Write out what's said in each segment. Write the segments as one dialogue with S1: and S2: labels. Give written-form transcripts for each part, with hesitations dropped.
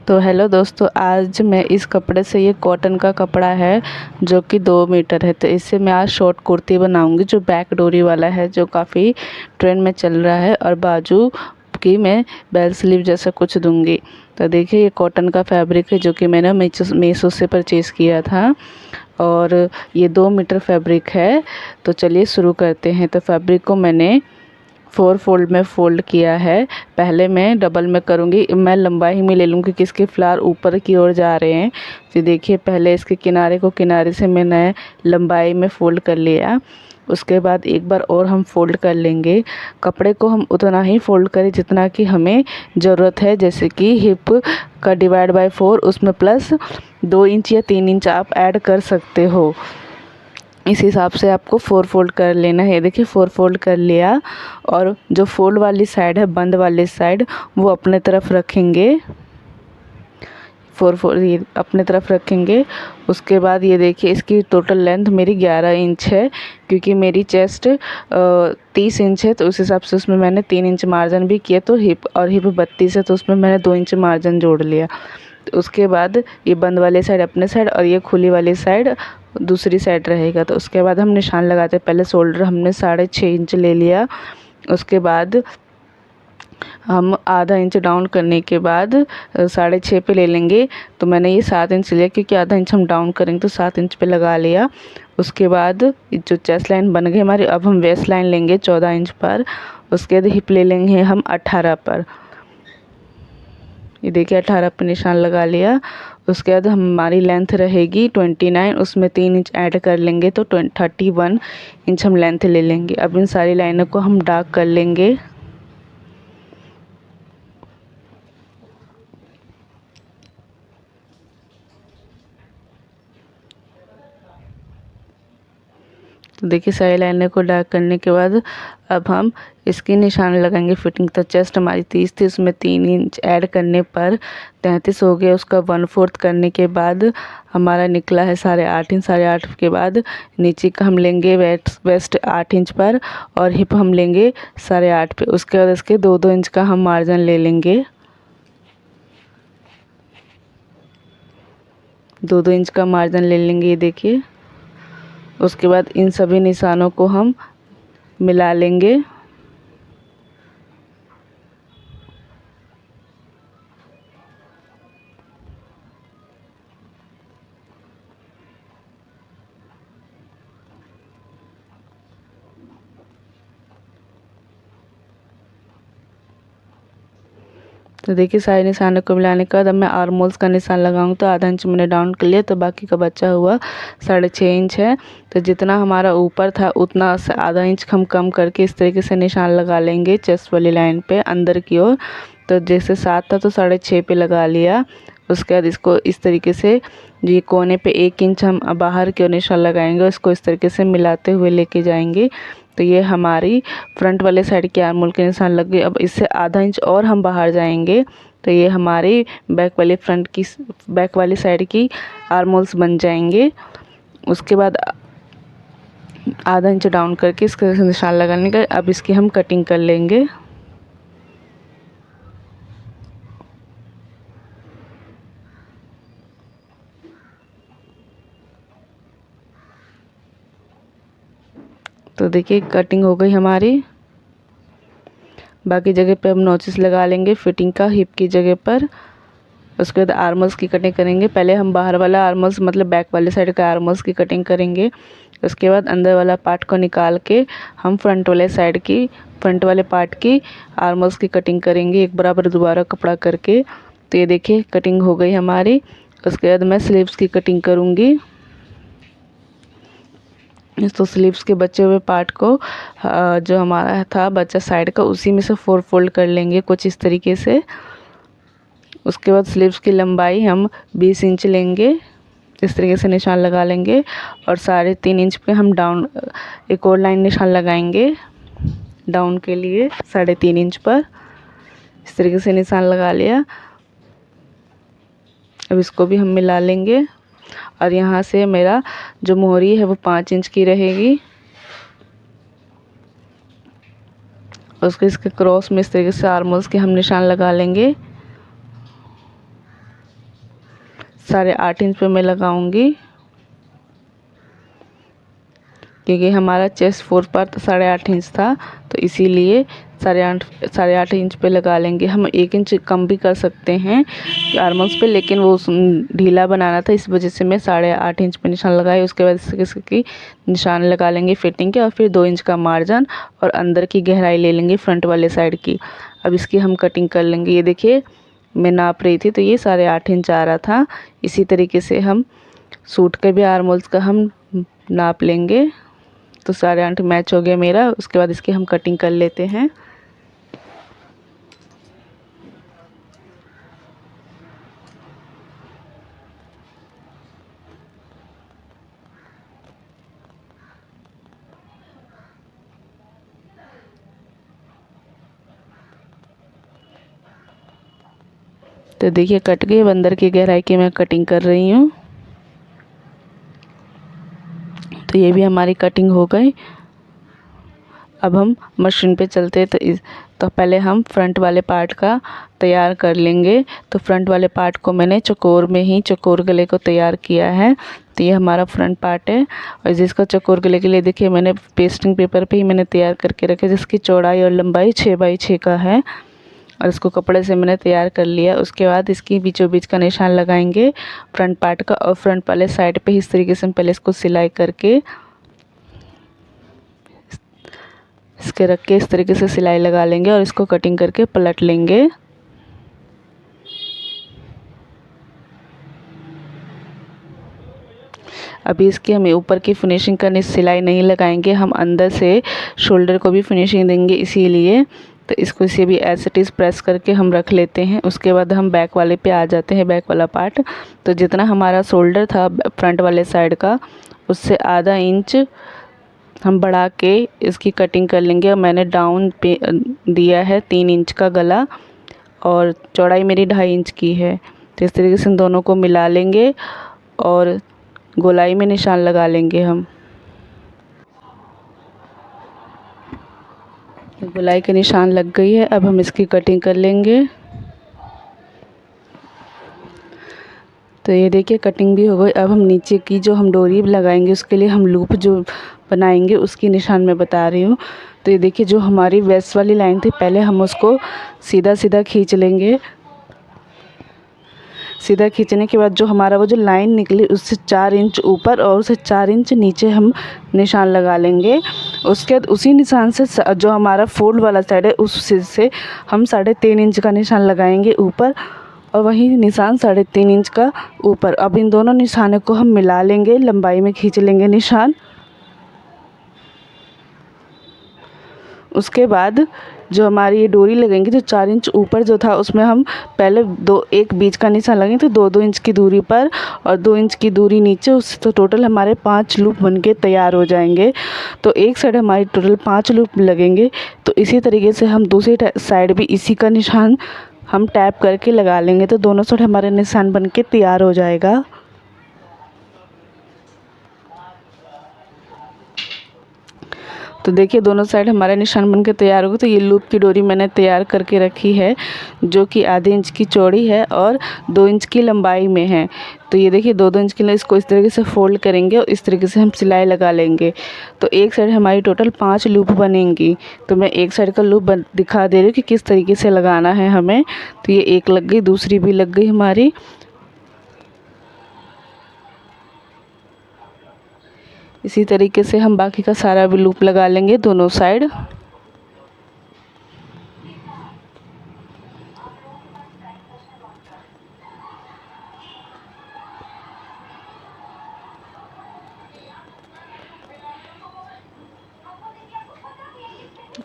S1: तो हेलो दोस्तों, आज मैं इस कपड़े से, ये कॉटन का कपड़ा है जो कि 2 मीटर है, तो इससे मैं आज शॉर्ट कुर्ती बनाऊंगी जो बैक डोरी वाला है, जो काफ़ी ट्रेंड में चल रहा है। और बाजू की मैं बेल स्लीव जैसा कुछ दूंगी। तो देखिए, ये कॉटन का फैब्रिक है जो कि मैंने मीशो से परचेज़ किया था और ये 2 मीटर फैब्रिक है। तो चलिए शुरू करते हैं। तो फैब्रिक को मैंने 4 फोल्ड में फ़ोल्ड किया है। पहले मैं डबल में करूँगी, मैं लंबाई में ले लूँगी क्योंकि इसके फ्लावर ऊपर की ओर जा रहे हैं। तो देखिए, पहले इसके किनारे को किनारे से मैंने लंबाई में फ़ोल्ड कर लिया। उसके बाद एक बार और हम फ़ोल्ड कर लेंगे। कपड़े को हम उतना ही फ़ोल्ड करें जितना कि हमें ज़रूरत है, जैसे कि हिप का डिवाइड बाय 4, उसमें प्लस 2 इंच या 3 इंच आप ऐड कर सकते हो। इस हिसाब से आपको 4 फोल्ड कर लेना है। देखिए, 4 फोल्ड कर लिया और जो फोल्ड वाली साइड है, बंद वाली साइड, वो अपने तरफ रखेंगे। 4 फोल्ड ये अपने तरफ रखेंगे। उसके बाद ये देखिए, इसकी टोटल लेंथ मेरी 11 इंच है क्योंकि मेरी चेस्ट 30 इंच है, तो उस हिसाब से उसमें मैंने 3 इंच मार्जिन भी किया। तो हिप 32 है, तो उसमें मैंने 2 इंच मार्जिन जोड़ लिया। तो उसके बाद ये बंद वाली साइड अपने साइड और ये खुली वाली साइड दूसरी साइड रहेगा। तो उसके बाद हम निशान लगाते हैं। पहले शोल्डर हमने 6.5 इंच ले लिया। उसके बाद हम आधा इंच डाउन करने के बाद 6.5 पे ले लेंगे। तो मैंने ये 7 इंच लिया क्योंकि आधा इंच हम डाउन करेंगे, तो 7 इंच पे लगा लिया। उसके बाद जो चेस्ट लाइन बन गई हमारी, अब हम वेस्ट लाइन लेंगे 14 इंच पर। उसके बाद हिप ले लेंगे हम 18 पर। ये देखिए, 18 पे निशान लगा लिया। उसके बाद हमारी लेंथ रहेगी 29, उसमें 3 इंच ऐड कर लेंगे तो 31 इंच हम लेंथ ले लेंगे। अब इन सारी लाइनों को हम डार्क कर लेंगे। तो देखिए, सारी लाइनों को डार्क करने के बाद अब हम इसकी निशान लगाएंगे फिटिंग। तो चेस्ट हमारी 30 थी, उसमें 3 इंच ऐड करने पर 33 हो गया। उसका 1/4 करने के बाद हमारा निकला है 8.5 इंच। 8.5 के बाद नीचे का हम लेंगे वेस्ट 8 इंच पर और हिप हम लेंगे 8.5 पे। उसके बाद इसके 2-2 इंच का हम मार्जिन ले लेंगे। 2-2 इंच का मार्जिन ले लेंगे, ये देखिए। उसके बाद इन सभी निशानों को हम मिला लेंगे। तो देखिए, सारे निशानों को मिलाने के बाद अब मैं आर्म होल्स का निशान लगाऊंगी। तो आधा इंच मैंने डाउन कर लिया, तो बाकी का बचा हुआ 6.5 इंच है। तो जितना हमारा ऊपर था उतना से आधा इंच हम कम करके इस तरीके से निशान लगा लेंगे चेस्ट वाली लाइन पे अंदर की ओर। तो जैसे 7 था तो 6.5 पे लगा लिया। उसके बाद इसको इस तरीके से ये कोने पे 1 इंच हम बाहर की ओर निशान लगाएंगे। इसको इस तरीके से मिलाते हुए लेके जाएंगे। तो ये हमारी फ्रंट वाले साइड की आर्म होल के निशान लग गए। अब इससे आधा इंच और हम बाहर जाएंगे तो ये हमारी बैक वाली साइड की आर्म होल्स बन जाएंगे। उसके बाद आधा इंच डाउन करके इसका निशान लगाने का, अब इसकी हम कटिंग कर लेंगे। तो देखिए, कटिंग हो गई हमारी। बाकी जगह पे हम नोचेस लगा लेंगे फिटिंग का हिप की जगह पर। उसके बाद आर्मल्स की कटिंग करेंगे। पहले हम बाहर वाला आर्मल्स मतलब बैक वाले साइड का आर्मल्स की कटिंग करेंगे। उसके बाद अंदर वाला पार्ट को निकाल के हम फ्रंट वाले पार्ट की आर्मल्स की कटिंग करेंगे, एक बराबर दोबारा कपड़ा करके। तो ये देखिए, कटिंग हो गई हमारी। उसके बाद मैं स्लीव्स की कटिंग करूँगी। तो स्लीव्स के बचे हुए पार्ट को जो हमारा था बचा साइड का, उसी में से 4 फोल्ड कर लेंगे कुछ इस तरीके से। उसके बाद स्लीव्स की लंबाई हम 20 इंच लेंगे, इस तरीके से निशान लगा लेंगे। और 3.5 इंच पे हम डाउन एक और लाइन निशान लगाएंगे डाउन के लिए 3.5 इंच पर। इस तरीके से निशान लगा लिया। अब इसको भी हम मिला लेंगे और यहाँ से मेरा जो मोहरी है वो 5 इंच की रहेगी। उसके इसके क्रॉस में इस तरीके से आर्म होल्स के हम निशान लगा लेंगे। 8.5 इंच पे मैं लगाऊंगी, क्योंकि हमारा चेस्ट 4 पार्ट 8.5 इंच था, तो इसीलिए 8.5 इंच पे लगा लेंगे। हम 1 इंच कम भी कर सकते हैं आर्मोल्स पे, लेकिन वो ढीला बनाना था, इस वजह से मैं 8.5 इंच पे निशान लगाए। उसके बाद इसकी निशान लगा लेंगे फिटिंग के, और फिर 2 इंच का मार्जिन और अंदर की गहराई ले लेंगे फ्रंट वाले साइड की। अब इसकी हम कटिंग कर लेंगे। ये देखिए मैं नाप रही थी तो ये 8.5 इंच आ रहा था। इसी तरीके से हम सूट के भी आर्मोल्स का हम नाप लेंगे। तो 8.5 मैच हो गया मेरा। उसके बाद इसकी हम कटिंग कर लेते हैं। तो देखिए कट गई। अंदर की गहराई की मैं कटिंग कर रही हूँ। तो ये भी हमारी कटिंग हो गई। अब हम मशीन पे चलते हैं। तो पहले हम फ्रंट वाले पार्ट का तैयार कर लेंगे। तो फ्रंट वाले पार्ट को मैंने चौकोर में ही चौकोर गले को तैयार किया है। तो ये हमारा फ्रंट पार्ट है, और जिसका चौकोर गले के लिए देखिए मैंने पेस्टिंग पेपर पे ही मैंने तैयार करके रखे, जिसकी चौड़ाई और लंबाई 6x6 का है, और इसको कपड़े से मैंने तैयार कर लिया। उसके बाद इसकी बीचों बीच का निशान लगाएंगे फ्रंट पार्ट का, और फ्रंट वाले साइड पे इस तरीके से हम पहले इसको सिलाई करके इसके रख के इस तरीके से सिलाई लगा लेंगे, और इसको कटिंग करके पलट लेंगे। अभी इसकी हमें ऊपर की फिनिशिंग करनी, सिलाई नहीं लगाएंगे, हम अंदर से शोल्डर को भी फिनिशिंग देंगे, इसीलिए तो इसको इसे भी एज इट इज़ प्रेस करके हम रख लेते हैं। उसके बाद हम बैक वाले पे आ जाते हैं, बैक वाला पार्ट। तो जितना हमारा शोल्डर था फ्रंट वाले साइड का, उससे आधा इंच हम बढ़ा के इसकी कटिंग कर लेंगे। और मैंने डाउन पे दिया है 3 इंच का गला, और चौड़ाई मेरी 2.5 इंच की है। तो इस तरीके से इन दोनों को मिला लेंगे और गोलाई में निशान लगा लेंगे हम। गोलाई के निशान लग गई है। अब हम इसकी कटिंग कर लेंगे। तो ये देखिए कटिंग भी हो गई। अब हम नीचे की जो हम डोरी लगाएंगे उसके लिए हम लूप जो बनाएंगे उसकी निशान मैं बता रही हूँ। तो ये देखिए जो हमारी वेस्ट वाली लाइन थी, पहले हम उसको सीधा सीधा खींच लेंगे। सीधा खींचने के बाद जो हमारा वो जो लाइन निकली उससे 4 इंच ऊपर और उससे 4 इंच नीचे हम निशान लगा लेंगे। उसके बाद उसी निशान से जो हमारा फोल्ड वाला साइड है उस से हम 3.5 इंच का निशान लगाएंगे ऊपर, और वही निशान 3.5 इंच का ऊपर। अब इन दोनों निशानों को हम मिला लेंगे, लंबाई में खींच लेंगे निशान। उसके बाद जो हमारी ये डोरी लगेंगी, जो 4 इंच ऊपर जो था उसमें हम पहले एक बीच का निशान लगेंगे, तो 2-2 इंच की दूरी पर और 2 इंच की दूरी नीचे, उससे तो टोटल हमारे 5 लूप बनके तैयार हो जाएंगे। तो एक साइड हमारी टोटल 5 लूप लगेंगे। तो इसी तरीके से हम दूसरी साइड भी इसी का निशान हम टैप करके लगा लेंगे, तो दोनों साइड हमारे निशान बनके तैयार हो जाएगा। तो देखिए दोनों साइड हमारा निशान बनके तैयार हो गया। तो ये लूप की डोरी मैंने तैयार करके रखी है, जो कि आधे इंच की चौड़ी है और 2 इंच की लंबाई में है। तो ये देखिए 2-2 इंच की, इसको इस तरीके से फोल्ड करेंगे और इस तरीके से हम सिलाई लगा लेंगे। तो एक साइड हमारी टोटल 5 लूप बनेंगी। तो मैं एक साइड का लूप दिखा दे रही हूँ कि किस तरीके से लगाना है हमें। तो ये एक लग गई, दूसरी भी लग गई हमारी। इसी तरीके से हम बाकी का सारा भी लूप लगा लेंगे दोनों साइड।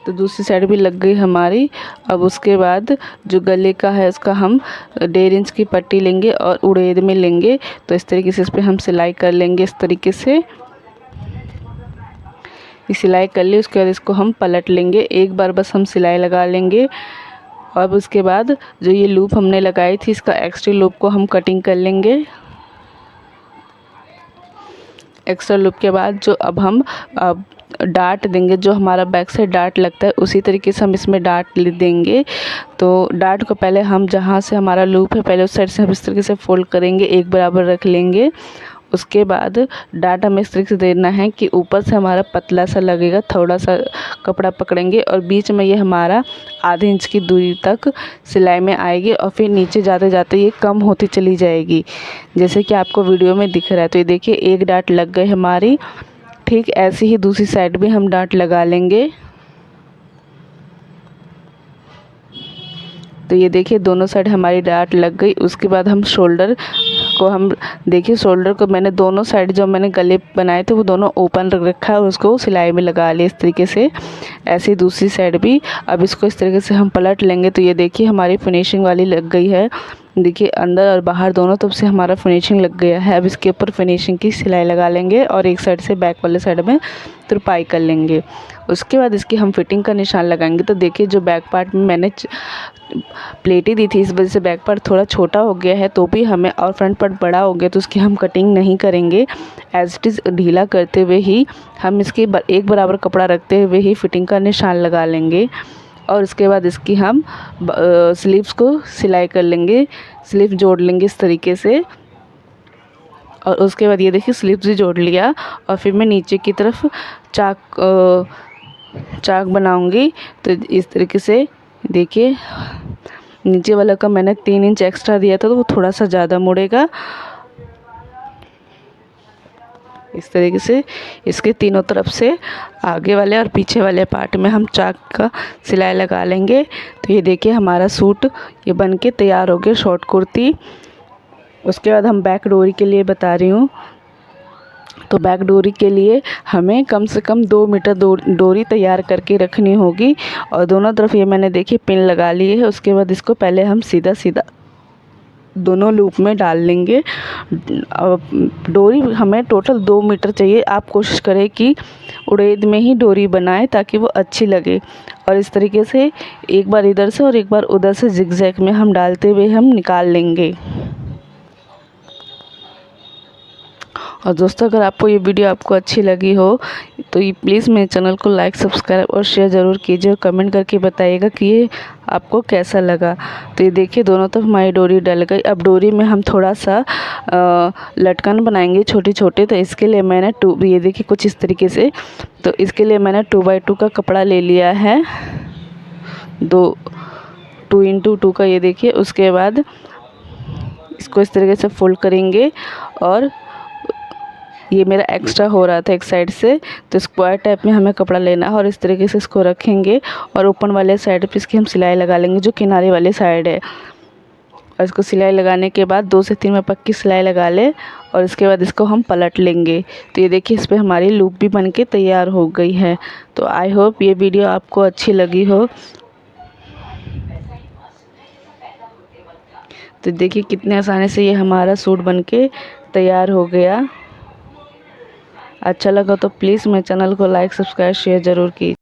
S1: तो दूसरी साइड भी लग गई हमारी। अब उसके बाद जो गले का है उसका हम 1.5 इंच की पट्टी लेंगे और उड़ेद में लेंगे। तो इस तरीके से इस पर हम सिलाई कर लेंगे। इस तरीके से सिलाई कर ली। उसके बाद इसको हम पलट लेंगे, एक बार बस हम सिलाई लगा लेंगे। अब उसके बाद जो ये लूप हमने लगाई थी इसका एक्स्ट्रा लूप को हम कटिंग कर लेंगे। एक्स्ट्रा लूप के बाद जो अब हम डार्ट देंगे, जो हमारा बैक साइड डार्ट लगता है उसी तरीके से हम इसमें डार्ट देंगे। तो डार्ट को पहले हम जहाँ से हमारा लूप है पहले उस साइड से हम इस तरीके से फोल्ड करेंगे, एक बराबर रख लेंगे। उसके बाद डार्ट हमें इस तरीके से देना है कि ऊपर से हमारा पतला सा लगेगा, थोड़ा सा कपड़ा पकड़ेंगे और बीच में ये हमारा आधे इंच की दूरी तक सिलाई में आएगी और फिर नीचे जाते जाते ये कम होती चली जाएगी, जैसे कि आपको वीडियो में दिख रहा है। तो ये देखिए एक डार्ट लग गई हमारी। ठीक ऐसे ही दूसरी साइड भी हम डार्ट लगा लेंगे। तो ये देखिए दोनों साइड हमारी डार्ट लग गई। उसके बाद हम शोल्डर को देखिए शोल्डर को मैंने दोनों साइड जो मैंने गले बनाए थे वो दोनों ओपन रख रखा है और उसको सिलाई में लगा लिया इस तरीके से। ऐसे ही दूसरी साइड भी। अब इसको इस तरीके से हम पलट लेंगे। तो ये देखिए हमारी फिनिशिंग वाली लग गई है। देखिए अंदर और बाहर दोनों तरफ से हमारा फिनिशिंग लग गया है। अब इसके ऊपर फिनिशिंग की सिलाई लगा लेंगे और एक साइड से बैक वाले साइड में तुरपाई कर लेंगे। उसके बाद इसकी हम फिटिंग का निशान लगाएंगे। तो देखिए जो बैक पार्ट में मैंने प्लेटें दी थी, इस वजह से बैक पार्ट थोड़ा छोटा हो गया है, तो भी हमें और फ्रंट पार्ट बड़ा हो गया तो उसकी हम कटिंग नहीं करेंगे। एज इट इज़ ढीला करते हुए ही हम इसके एक बराबर कपड़ा रखते हुए ही फिटिंग का निशान लगा लेंगे। और उसके बाद इसकी हम स्लीव्स को सिलाई कर लेंगे, स्लीव जोड़ लेंगे इस तरीके से। और उसके बाद ये देखिए स्लीव्स भी जोड़ लिया और फिर मैं नीचे की तरफ चाक बनाऊंगी। तो इस तरीके से देखिए नीचे वाला का मैंने 3 इंच एक्स्ट्रा दिया था तो वो थोड़ा सा ज़्यादा मुड़ेगा। इस तरीके से इसके तीनों तरफ से आगे वाले और पीछे वाले पार्ट में हम चाक का सिलाई लगा लेंगे। तो ये देखिए हमारा सूट ये बन के तैयार हो गया, शॉर्ट कुर्ती। उसके बाद हम बैक डोरी के लिए बता रही हूँ। तो बैक डोरी के लिए हमें कम से कम 2 मीटर डोरी तैयार करके रखनी होगी और दोनों तरफ ये मैंने देखिए पिन लगा लिए है। उसके बाद इसको पहले हम सीधा सीधा दोनों लूप में डाल लेंगे। डोरी हमें टोटल 2 मीटर चाहिए। आप कोशिश करें कि उड़ेद में ही डोरी बनाएं ताकि वो अच्छी लगे। और इस तरीके से एक बार इधर से और एक बार उधर से जिगजैग में हम डालते हुए हम निकाल लेंगे। और दोस्तों अगर आपको ये वीडियो आपको अच्छी लगी हो तो ये प्लीज़ मेरे चैनल को लाइक सब्सक्राइब और शेयर ज़रूर कीजिए और कमेंट करके बताइएगा कि ये आपको कैसा लगा। तो ये देखिए दोनों तरफ हमारी डोरी डल गई। अब डोरी में हम थोड़ा सा लटकन बनाएंगे छोटे छोटे। तो इसके लिए मैंने ये देखिए कुछ इस तरीके से। तो इसके लिए मैंने 2x2 का कपड़ा ले लिया है, 2x2 का। ये देखिए उसके बाद इसको इस तरीके से फोल्ड करेंगे और ये मेरा एक्स्ट्रा हो रहा था एक साइड से, तो स्क्वायर टाइप में हमें कपड़ा लेना है और इस तरीके से इसको रखेंगे और ओपन वाले साइड पे इसकी हम सिलाई लगा लेंगे जो किनारे वाले साइड है। और इसको सिलाई लगाने के बाद 2 से 3 में पक्की सिलाई लगा ले और इसके बाद इसको हम पलट लेंगे। तो ये देखिए इस पर हमारी लूप भी बन के तैयार हो गई है। तो आई होप ये वीडियो आपको अच्छी लगी हो। तो देखिए कितने आसानी से ये हमारा सूट बन के तैयार हो गया। अच्छा लगा तो प्लीज़ मेरे चैनल को लाइक सब्सक्राइब शेयर ज़रूर कीजिए।